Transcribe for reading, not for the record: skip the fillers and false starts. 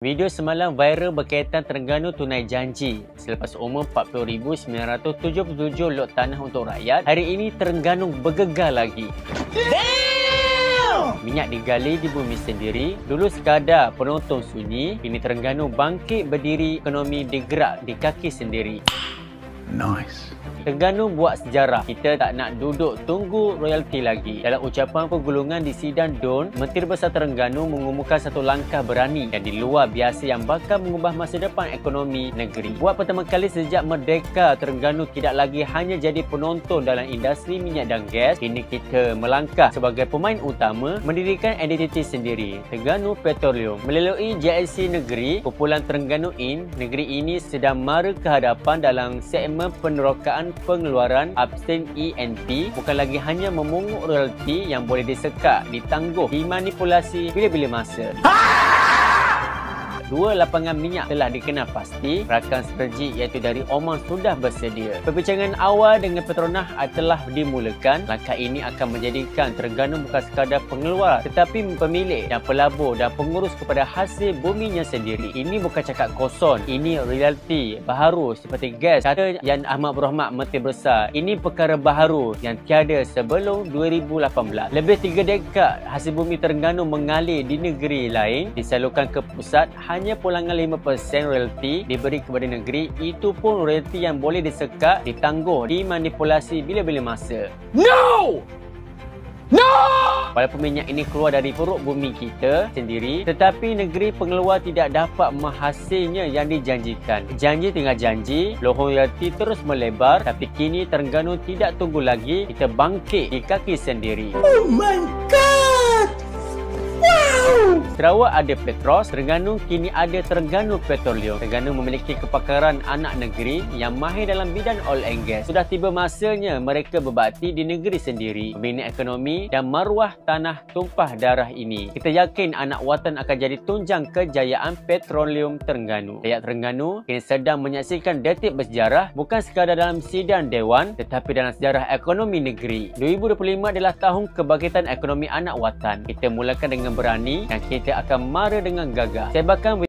Video semalam viral berkaitan Terengganu tunai janji. Selepas umum 40,977 lot tanah untuk rakyat, hari ini Terengganu bergegar lagi. Minyak digali di bumi sendiri. Dulu sekadar penonton sunyi, kini Terengganu bangkit berdiri, ekonomi digerak di kaki sendiri. Nice. Terengganu buat sejarah. Kita tak nak duduk tunggu royalti lagi. Dalam ucapan pergulungan di sidang DUN, Menteri Besar Terengganu mengumumkan satu langkah berani yang di luar biasa yang bakal mengubah masa depan ekonomi negeri. Buat pertama kali sejak merdeka, Terengganu tidak lagi hanya jadi penonton dalam industri minyak dan gas. Kini kita melangkah sebagai pemain utama, mendirikan identiti sendiri, Terengganu Petroleum. Melalui JSC Negeri, kumpulan Terengganu In, negeri ini sedang mara ke hadapan dalam segmen penerokaan pengeluaran upstream E&P, bukan lagi hanya memungut royalti yang boleh disekak, ditangguh, dimanipulasi bila-bila masa. Dua lapangan minyak telah dikenal pasti, rakan strategik iaitu dari Oman sudah bersedia. Perbincangan awal dengan Petronas telah dimulakan. Langkah ini akan menjadikan Terengganu bukan sekadar pengeluar, tetapi pemilik dan pelabur dan pengurus kepada hasil buminya sendiri. Ini bukan cakap kosong, ini realiti baharu seperti gas, kata Yan Ahmad Berhormat Menteri Besar. Ini perkara baharu yang tiada sebelum 2018. Lebih 3 dekad hasil bumi Terengganu mengalir di negeri lain, disalurkan ke pusat. Hanya pulangan 5% royalti diberi kepada negeri, itu pun royalti yang boleh disekak, ditangguh, dimanipulasi bila-bila masa. No! No! Walaupun minyak ini keluar dari perut bumi kita sendiri, tetapi negeri pengeluar tidak dapat menghasilnya yang dijanjikan. Janji tengah janji, lohong royalti terus melebar, tapi kini Terengganu tidak tunggu lagi, kita bangkit di kaki sendiri. Oh my God! Sarawak ada Petros, Terengganu kini ada Terengganu Petroleum. Terengganu memiliki kepakaran anak negeri yang mahir dalam bidang oil and gas. Sudah tiba masanya mereka berbakti di negeri sendiri, membina ekonomi dan maruah tanah tumpah darah ini. Kita yakin anak watan akan jadi tunjang kejayaan petroleum Terengganu. Rakyat Terengganu kini sedang menyaksikan detik bersejarah, bukan sekadar dalam sidang Dewan, tetapi dalam sejarah ekonomi negeri. 2025 adalah tahun kebangkitan ekonomi anak watan. Kita mulakan dengan berani dan kita akan mara dengan gagah. Saya bahkan